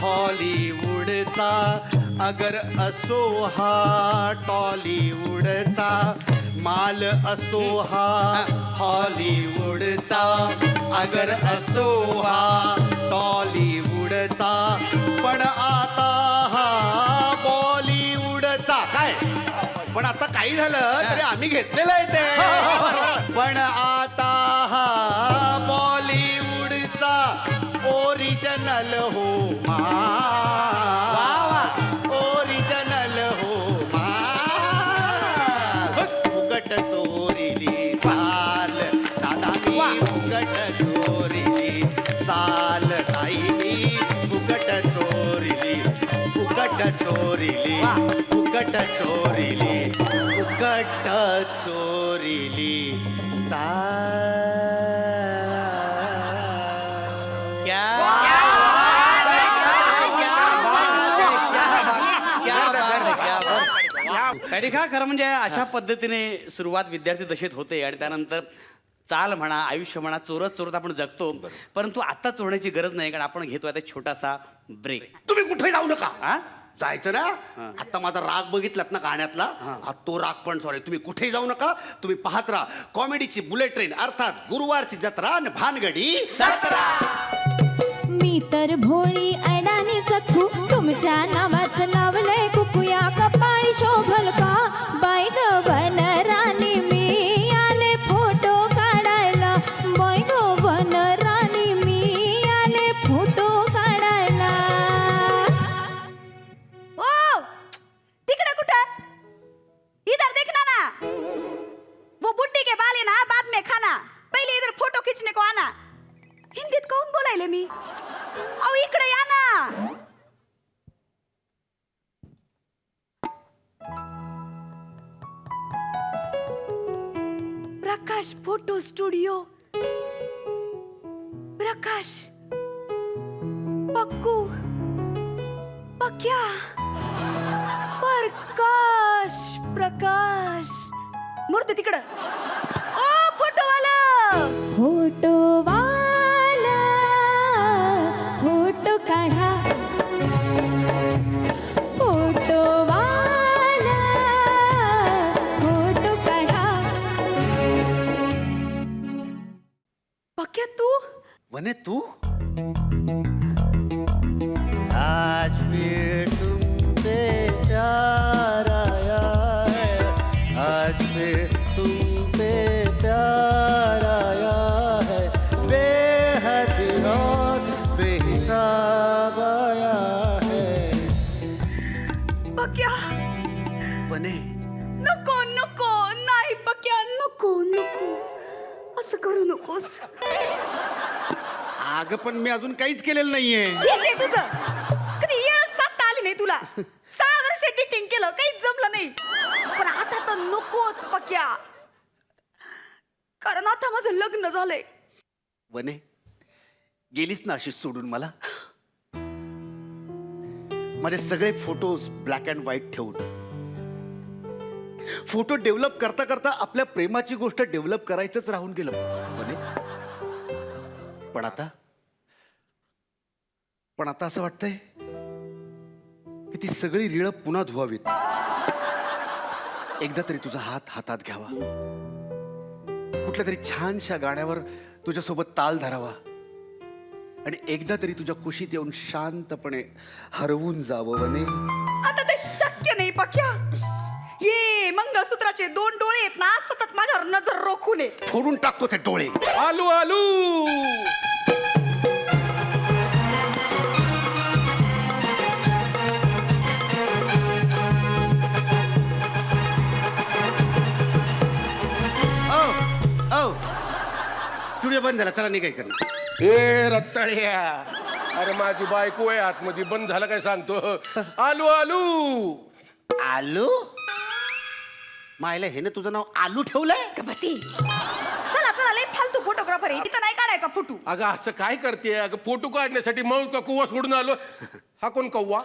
Speaker 3: हॉलिवूडचा, अगर असो हा टॉलिवूडचा, माल असो हा हॉलिवूडचा, अगर असो हा टॉलिवूडचा, पण आता हा बॉलिवूडचा. काय पण आता काही झालं तरी आम्ही घेतलेलं आहे ते. पण आता हा बॉलिवूडचा ओरिजिनल हो मा, ओरिजिनल हो मा. फुकट चोरिली चाल दादा मी, फुकट चोरिली चाल ताई मी, फुकट चोरिली, फुकट चोरिली, फुकट चोरिली, फुकट चोरिली चाल.
Speaker 9: खा खरं म्हणजे अशा पद्धतीने सुरुवात विद्यार्थी दशेत होते आणि त्यानंतर चाल म्हणा, आयुष्य म्हणा, चोरत चोरत आपण जगतो. परंतु आता चोरण्याची गरज नाही, कारण आपण घेतो आता छोटासा ब्रेक.
Speaker 3: तुम्ही कुठे जाऊ नका.
Speaker 9: हा
Speaker 3: जायचं ना. आता माझा राग बघितलात ना गाण्यातला, तो राग पण सॉरी. तुम्ही कुठेही जाऊ नका. तुम्ही पाहत राहा कॉमेडीची बुलेट ट्रेन, अर्थात गुरुवारची जत्रा आणि भानगडी 17.
Speaker 10: मी तर भोळी अडाणी सखू, तुमच्या नावाचं लावलंय कुकुया, कपाळी शोभल का बाय ग वनराणी, मी आले फोटो काढायला, बाय ग वनराणी, मी आले फोटो काढायला.
Speaker 8: ओ तिकडे कुठं, इधर देखना ना, वो बुड्ढी के बाल है ना बाद में खाना, पहले इधर फोटो खींचने को आना. हिंदीत काऊन बोलायले मी. अहो इकडे या ना. प्रकाश फोटो स्टुडिओ, प्रकाश, पक्कू, पक्या, प्रकाश, प्रकाश. मूर्ती तिकडं. ओ फोटोवाला,
Speaker 10: फोटोवाला फोटो काढा, फोटोवाला फोटो काढा.
Speaker 8: पक्या तू.
Speaker 3: वने तू आज फिर तुम पे प्यार आया है, आज फिर तुम पे प्यार आया है, बेहद और बेहिसाब आया है.
Speaker 8: पक्या
Speaker 3: वने
Speaker 8: नको नको, नाही पक्या नको नको, असं करू नकोस.
Speaker 3: अगं पण मी अजून काहीच केलेलं नाहीये.
Speaker 8: येते तुझं. कधी येळ साधता आली नाही तुला. 6 वर्ष डेटिंग केलं, काहीच जमलं नाही. पण आता तर नकोच पक्या, कारण आता माझं लग्न झालंय.
Speaker 3: वने गेलीस ना अशी सोडून मला. माझे सगळे फोटोज ब्लॅक अँड व्हाईट ठेवून, फोटो डेव्हलप करता करता आपल्या प्रेमाची गोष्ट डेव्हलप करायचंच राहून गेलं वने. पण आता असं वाटतंय की ती सगळी रीळ पुन्हा धुवावीत. एकदा तरी तुझा हात हातात घ्यावा, कुठल्या तरी छानशा गाण्यावर तुझ्यासोबत ताल धरावा आणि एकदा तरी तुझ्या कुशीत येऊन शांतपणे हरवून जावं वने.
Speaker 8: आता ते शक्य नाही पक्या. ये मंगळसूत्राचे 2 डोळे आहेत ना, सतत माझ्यावर नजर रोखून आहेत.
Speaker 3: फोडून टाकतो ते डोळे.
Speaker 2: आलू आलू.
Speaker 3: स्टुडिओ बंद झाला, चला निघाय करणं.
Speaker 2: ए रत्ताळ्या, अरे माझी बायको आहे आतमध्ये, बंद झालं काय सांगतो. आलू आलू.
Speaker 3: आलू मायला हे ना तुझं नाव आलू ठेवलंय
Speaker 8: चला चला लय फालतू फोटोग्राफर आहे इथं नाही काढायचा फोटो.
Speaker 2: अगं असं काय करते अगं फोटो काढण्यासाठी मग का कुवा सोडून आलो. हा कोण कव्वा?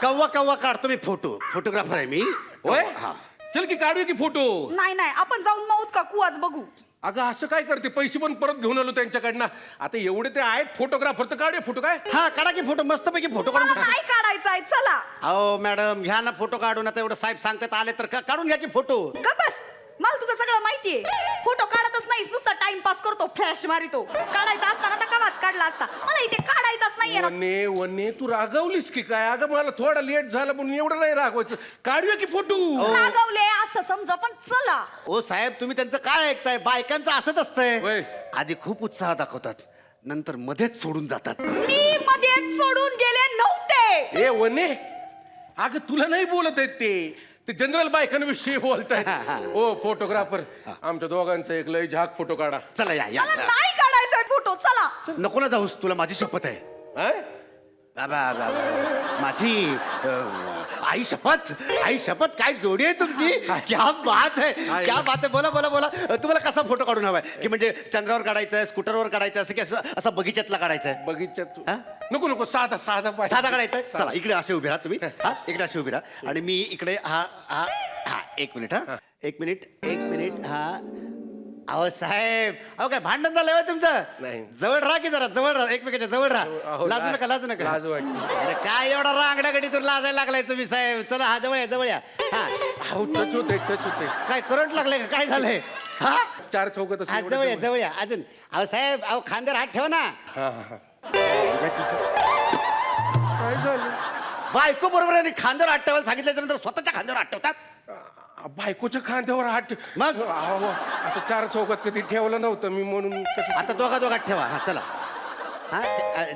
Speaker 3: कव्वा कव्वा काढतो मी फोटोग्राफर आहे मी.
Speaker 2: होय
Speaker 3: हा.
Speaker 2: चल की काढूया की फोटो.
Speaker 8: नाही नाही आपण जाऊन माऊत का कुवाच बघू.
Speaker 2: अगं असं काय करते पैसे पण परत घेऊन आलो त्यांच्याकडनं. आता एवढे ते आहेत फोटोग्राफर तर काढूया फोटो. काय
Speaker 3: हा काढा की फोटो मस्तपैकी फोटो काढून.
Speaker 8: मला नाही काढायचा आहे चला.
Speaker 3: अहो मॅडम घ्या ना फोटो काढून. आता एवढं साहेब सांगतात आले तर काढून घ्या की फोटो.
Speaker 8: ग बस मला तुझं सगळं माहितीये. फोटो काढतच नाहीस नुसता टाइमपास करतो फ्लॅश मारितो. काढायचा असताना तर कवाच काढला असता. मला इथे काढायचाच नाहीये ना.
Speaker 2: वने वने तू रागवलीस की काय? अगं मला थोडा लेट झाला म्हणून एवढं नाही रागवायचं. काढूया की फोटो.
Speaker 8: रागवले असं समजा पण चला.
Speaker 3: ओ साहेब तुम्ही त्यांचं काय ऐकताय? बायकांचं असंच असतंय.
Speaker 2: होय.
Speaker 3: आधी खूप उत्साह दाखवतात नंतर मध्येच सोडून जातात.
Speaker 8: मी मध्ये सोडून गेले नव्हते.
Speaker 2: ए वने अगं तुला नाही बोलत आहेत ते जनरल बायकांविषयी बोलतायत. ओ फोटोग्राफर आमच्या दोघांचा एक लय झाक फोटो काढा.
Speaker 3: चला या या
Speaker 8: मला नाही काढायचा फोटो चला.
Speaker 3: नको ना जाऊस तुला माझी शपथ आहे.
Speaker 2: हं?
Speaker 3: बाबा माझी आई शपथ काय जोडी आहे तुमची. क्या बात आहे क्या बात आहे. बोला बोला बोला तुम्हाला कसा फोटो काढून हवाय? की म्हणजे चंद्रावर काढायचं आहे स्कूटरवर काढायचं असं की असं बगीच्यातला काढायचं आहे?
Speaker 2: बगीच्यात
Speaker 3: हा?
Speaker 2: नको नको साधा साधा पाहिजे.
Speaker 3: साधा काढायचा आहे? चला इकडे असे उभे राहा तुम्ही. हा इकडे असे उभे राहा आणि मी इकडे हा हा हा एक मिनिट एक मिनिट हा. अहो साहेब अहो काय भांडण झालंय हो तुमचं?
Speaker 2: नाही.
Speaker 3: जवळ राहा की जरा जवळ राहा एकमेकाच्या जवळ राहा.
Speaker 2: अहो,
Speaker 3: लाजू नका लाजू नका.
Speaker 2: लाज वाटते.
Speaker 3: अरे काय एवढा रांगड्याकडे तर लाजायला लागलाय तुम्ही साहेब. चला हा जवळ या जवळ या. हा
Speaker 2: अहो टच होते
Speaker 3: काय करंट लागलाय का काय झालंय? हा
Speaker 2: चार चौकात
Speaker 3: हा जवळ या जवळ या अजून. अहो साहेब अहो खांद्यावर हात ठेवा ना.
Speaker 2: काय झालं?
Speaker 3: बायको बरोबर आणि खांद्यावर हात ठेवायला सांगितल्याच्या नंतर स्वतःच्या खांद्यावर हात ठेवतात.
Speaker 2: बायकोच्या खांद्यावर हात
Speaker 3: मग?
Speaker 2: अहो, असं चार चौकात कधी ठेवलं नव्हतं मी म्हणून कसं
Speaker 3: आता दोघात ठेवा. हा चला हा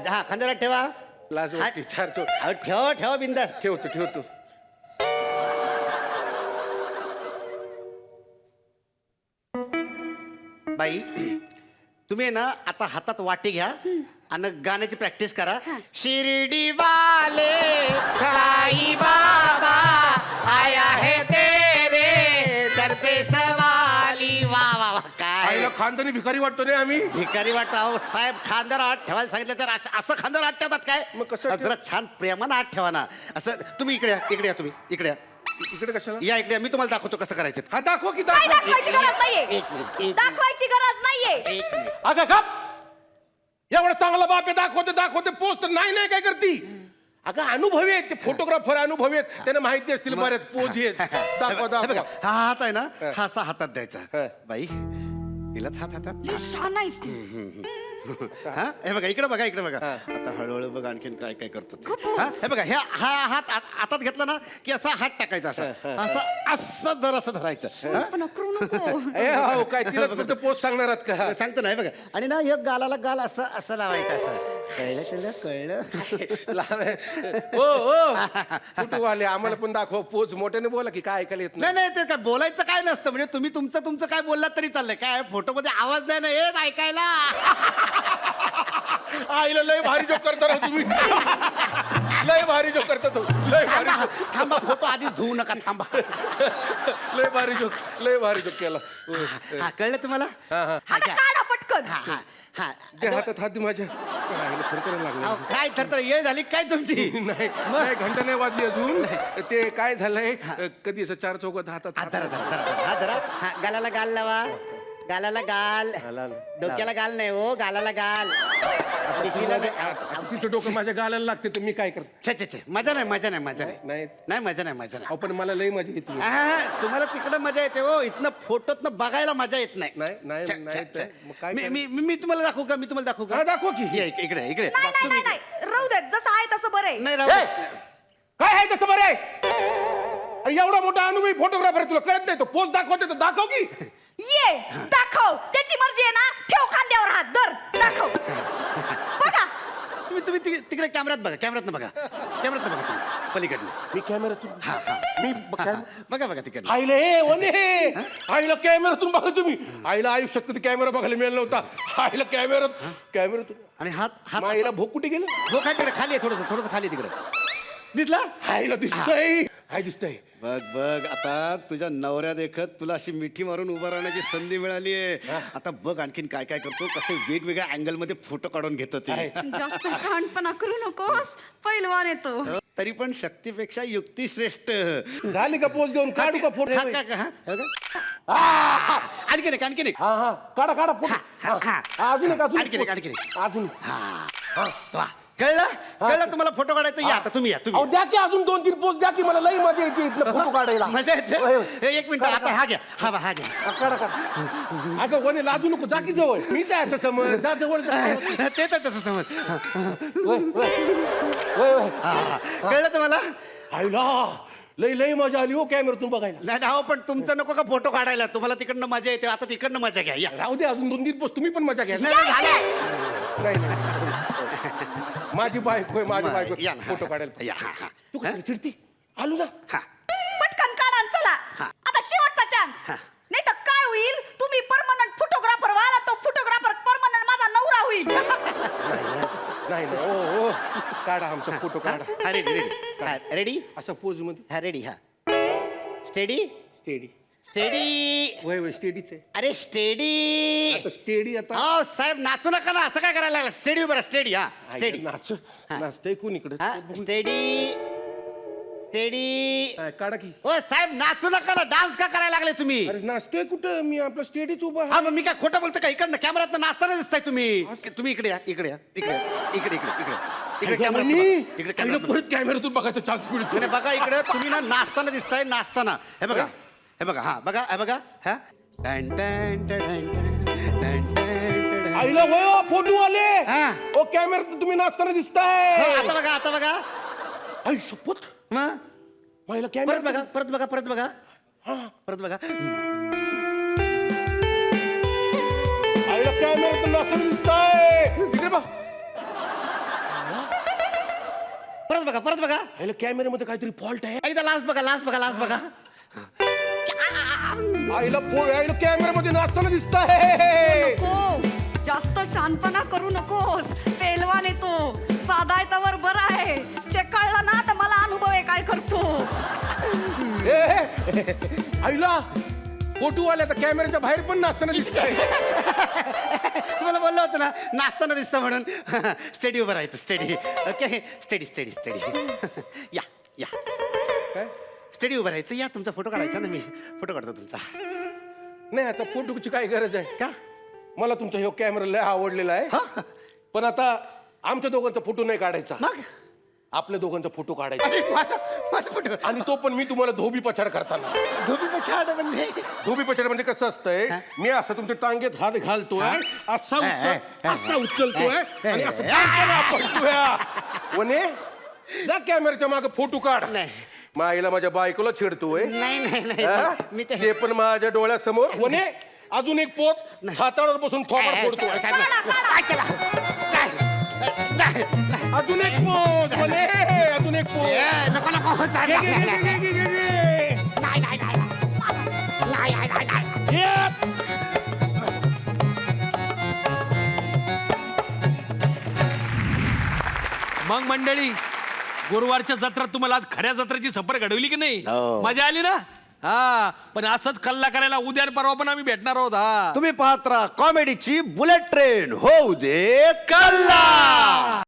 Speaker 3: हा खांद्यावर हात ठेवा.
Speaker 2: लाज वाटते. चार चौक
Speaker 3: अहो ठेवा बिंदास.
Speaker 2: ठेवतो
Speaker 3: बाई तुम्ही ना आता हातात वाटी घ्या आणि गाण्याची प्रॅक्टिस करा. शिर्डी वाले साई बाबा आया है तेरे दर पे सवाली. वा वा वा काय
Speaker 2: आईला खानदानी भिकारी वाटतो रे आम्ही.
Speaker 3: भिकारी वाटतं. अहो साहेब खांद्यावर हात ठेवायला सांगितलं तर असं खांद्यावर हात ठेवतात काय?
Speaker 2: मग कसं
Speaker 3: जरा छान प्रेमानं हात ठेवा ना. असं तुम्ही इकडे या तुम्ही इकडे या.
Speaker 2: इकडे कशाला?
Speaker 3: या इकडे मी तुम्हाला दाखवतो कसं करायचं.
Speaker 2: हा दाखवा की
Speaker 8: काय
Speaker 2: दाखवा.
Speaker 8: दाखवायची गरज नाहीये.
Speaker 3: एक मिनिट
Speaker 8: दाखवायची गरज नाहीये.
Speaker 3: एक मिनिट.
Speaker 2: अगं गप. एवढा चांगला बाप आहे दाखवते पोस्ट नाही काय करती? अगं अनुभवी आहेत ते फोटोग्राफर अनुभवी आहेत त्यांना माहिती असतील बऱ्याच पोज आहेत. दाखवा
Speaker 3: हे बघा, हा हात आहे ना
Speaker 2: हा.
Speaker 3: हा असा हातात द्यायचा.
Speaker 2: हा.
Speaker 3: बाई दिलात हातात.
Speaker 8: छान आहेस तू.
Speaker 3: हा हे बघा इकडे बघा आता हळूहळू बघा आणखीन काय काय करतो ते. हा हे बघा हा हात हातात घेतला ना की असा हात टाकायचा असं जर असं धरायचं.
Speaker 8: पण करू नको.
Speaker 2: ए, हो, काय तिला फक्त पोस्ट सांगणार आहात का?
Speaker 3: सांगतो ना हे बघा आणि ना एक गालाला गाल असं लावायचं असं. कळलं
Speaker 2: फोटो आले आम्हाला पण दाखवा पोच मोठ्याने बोला की काय ऐकायला येत
Speaker 3: नाही ते काय बोलायचं काय नसतं म्हणजे तुम्ही तुमचं काय बोललात तरी चाललंय. काय फोटो मध्ये आवाज नाही ना येत ऐकायला.
Speaker 2: आईला लय भारी जोक करता राव तुम्ही. लय भारी जोक करता तो. लय भारी
Speaker 3: थांबा फोटो आधी धुवू नका थांबा.
Speaker 2: लय भारी जोक केला.
Speaker 3: हा कळलं तुम्हाला.
Speaker 8: आता काढा पटकन.
Speaker 2: दे हातात हात दे माझ्या. आईला थरथरायला लागलं.
Speaker 3: अहो, काय तर येळ झाली काय तुमची.
Speaker 2: नाही घंटा नाही वाजली अजून. ते काय झालंय कधी असं चार चौकात हातात
Speaker 3: हा धरा हा गालाला गाल लावा. गालाला गाल डोक्याला गाल नाही हो गालाला गाल. पिशीला नाही.
Speaker 2: तिचं डोकं माझ्या गालाला लागते तर मी काय कर.
Speaker 3: छे मजा नाही
Speaker 2: नाही
Speaker 3: मजा नाही.
Speaker 2: अहो, पण मला लय मजा येते.
Speaker 3: तुम्हाला तिकडे मजा येते हो इथनं फोटोतनं बघायला मजा येत नाही.
Speaker 2: नाही तर मग काय
Speaker 3: मी तुम्हाला दाखवू का
Speaker 2: हा, दाखवा की.
Speaker 3: या, इकडे
Speaker 8: नाही राहू दे जसं आहे तसं बरं आहे.
Speaker 3: नाही राहू
Speaker 2: काय आहे तसं बरं आहे? आणि एवढा मोठा अनुभवी फोटोग्राफर तुला कळत नाही तो पोस्ट दाखवते तर दाखव की.
Speaker 8: ये दाखव त्याची मर्जी आहे ना. ठेव खांद्यावर हात धर दाखव. बघा
Speaker 3: तुम्ही तिकडे कॅमेऱ्यात बघा तुम्ही पलीकडनं.
Speaker 2: मी कॅमेऱ्यातून मी
Speaker 3: बघा तिकडनं.
Speaker 2: आईला कॅमेऱ्यातून बघा तुम्ही. आईला आयुष्यात कधी कॅमेरा बघायला मिळाला नव्हता. आईला कॅमेऱ्यातून
Speaker 3: आणि हात
Speaker 2: आईला भोग कुठे गेलं?
Speaker 3: हो काय तिकडे खाली आहे थोडस खाली तिकडे. दिसला
Speaker 2: हायला दिसतंय हाय दिसतंय
Speaker 3: बघ बघ आता तुझ्या नवऱ्या देखत तुला अशी मिठी मारून उभं राहण्याची संधी मिळाली आहे आता बघ आणखीन काय काय करतो कसे वेगवेगळ्या अँगल मध्ये फोटो काढून घेतो ते
Speaker 10: जास्त शहाणपणा करू नकोस पैलवान येतो
Speaker 3: तरी पण शक्तीपेक्षा युक्ती श्रेष्ठ
Speaker 2: झाली का पोच देऊन काढू का फोटो
Speaker 3: हा, का- हा, हो का? आणखीन एक आणखीन एक
Speaker 2: हा हा काढा काढा फोटो
Speaker 3: हा, हा.
Speaker 2: अजून एक अजून
Speaker 3: आणखीन एक, आणखीन एक.
Speaker 2: अजून
Speaker 3: वा. कळलं कळलं तुम्हाला फोटो काढायचं या आता तुम्ही या तुम्ही
Speaker 2: अहो द्या की अजून 2-3 पोच द्या की मला लई मजा येते इथलं फोटो काढायला
Speaker 3: मजा येते
Speaker 2: होय, होय.
Speaker 3: हे, एक मिनिट आता हा घ्या हा घ्या
Speaker 2: हा, काढा काढा अगं वने लाजू नको जा की जवळ मी काय असं समज जा जवळ जा.
Speaker 3: ते तर तसं समज
Speaker 2: होय, होय. होय, होय.
Speaker 3: कळलं तुम्हाला
Speaker 2: आईला लई लई मजा आली हो कॅमेऱ्यातून बघायला
Speaker 3: नाही हो पण तुमचं नको का फोटो काढायला तुम्हाला तिकडनं मजा येते आता तिकडनं मजा घ्या या
Speaker 2: राहू दे अजून 2-3 पोच तुम्ही पण मजा घ्या
Speaker 3: नाही, झालं.
Speaker 2: नाही नाही. माझी बायको आहे, माझी बायको
Speaker 3: या ना.
Speaker 2: फोटो काढायला
Speaker 3: या, हा, हा.
Speaker 2: तू कसं चिडती आलू ना
Speaker 3: हा.
Speaker 10: पटकन काढा आणि चला आता शेवटचा चान्स नाही तर काय होईल तुम्ही परमनंट फोटोग्राफर व्हाल तो फोटोग्राफर परमनंट माझा नवरा होईल
Speaker 2: नाही नाही ओ काढा आमचा फोटो काढा
Speaker 3: हा रेडी रेडी रेडी
Speaker 2: असा पोज मध्ये
Speaker 3: हा रेडी हा स्टेडी
Speaker 2: स्टेडी
Speaker 3: स्टेडी
Speaker 2: वय वय स्टेडीच आहे
Speaker 3: अरे स्टेडी
Speaker 2: आता स्टेडी आता
Speaker 3: हो साहेब नाचू नका ना असं काय करायला लागलं स्टेडी बरं स्टेडी हा स्टेडी
Speaker 2: नाच नाचतंय कोण इकडे
Speaker 3: हा स्टेडी स्टेडी
Speaker 2: काढा की
Speaker 3: हो साहेब नाचू नका ना डान्स का करायला लागले तुम्ही
Speaker 2: अरे नाचतोय कुठं मी आपला स्टेडीच उभा
Speaker 3: हा मग मी काय खोटं बोलतो का इकडनं कॅमेऱ्यात नाचताना दिसताय तुम्ही तुम्ही इकडे या इकडे या इकडे इकडे इकडे इकडे इकडे कॅमेरा इकडे कॅमेरा
Speaker 2: परत कॅमेऱ्यातून बघायचं चान्स मिळतो
Speaker 3: नाही बघा इकडे तुम्ही ना नाचताना दिसताय नाचताना हे बघा हा बघा हे बघा हा टन टन टन टन टन
Speaker 2: आईला वय फोटो आले
Speaker 3: हा.
Speaker 2: ओ कॅमेऱ्यात तुम्ही नाचताना दिसताय
Speaker 3: आता बघा
Speaker 2: आई शपथ
Speaker 3: मग
Speaker 2: महिला
Speaker 3: परत
Speaker 2: कॅमेरा
Speaker 3: बघा परत बघा परत बघा
Speaker 2: आईला कॅमेऱ्यात नाचताना दिसताय इकडे बघ
Speaker 3: परत बघा
Speaker 2: आईला कॅमेऱ्यामध्ये काहीतरी फॉल्ट आहे
Speaker 3: एकदा लास्ट बघा
Speaker 2: आईला आईला कॅमेऱ्यामध्ये नाचताना दिसताय
Speaker 10: जास्त शहाणपणा करू नकोस पेलवान येतो साधा आहे तवर बरा आहे चेक कळला ना तर मला अनुभव आहे काय करतो
Speaker 2: आईला फोटो आल्या तर कॅमेऱ्याच्या बाहेर पण नाचताना दिसताय
Speaker 3: तुम्हाला बोललो होतं ना नाचताना दिसतं म्हणून स्टेडी उभं राहायचं स्टेडी ओके स्टेडी या
Speaker 2: काय
Speaker 3: स्टेडी उभं राहायचं या तुमचा फोटो काढायचा ना मी फोटो काढतो तुमचा
Speaker 2: नाही आता फोटोची काय गरज आहे
Speaker 3: का
Speaker 2: मला तुमचा हे कॅमेरा लय आवडलेला आहे पण आता आमच्या दोघांचा फोटो नाही काढायचा
Speaker 3: मग
Speaker 2: आपल्या दोघांचा फोटो काढायचा
Speaker 3: अरे माझा फोटो
Speaker 2: आणि तो पण मी तुम्हाला धोबी पछाड करताना
Speaker 3: धोबी पछाड म्हणजे
Speaker 2: धोबी पछाड म्हणजे कसं असतंय मी असं तुमच्या टांगेत हात घालतोय असा उचलतोय आणि असं टांगेला आपटतोय. वने जा कॅमेऱ्याच्या मागे फोटो काढ
Speaker 3: नाही.
Speaker 2: माईला माझ्या बायकोला छेडतोय
Speaker 3: नाही
Speaker 2: हा?
Speaker 3: मी
Speaker 2: ते पण माझ्या डोळ्यासमोर वने अजून एक पोत छातावर बसून थोबाड फोडतोय अजून एक पोत वने अजून एक पोत घे, घे, घे.
Speaker 4: मग मंडळी गुरुवारच्या जत्रात तुम्हाला आज खऱ्या जत्रेची सफर घडवली की नाही
Speaker 3: हो.
Speaker 4: मजा आली ना हा पण असंच कल्ला करायला उद्या आणि परवा पण आम्ही भेटणार आहोत हा
Speaker 3: तुम्ही पाहत राहा कॉमेडीची बुलेट ट्रेन होऊ दे कल्ला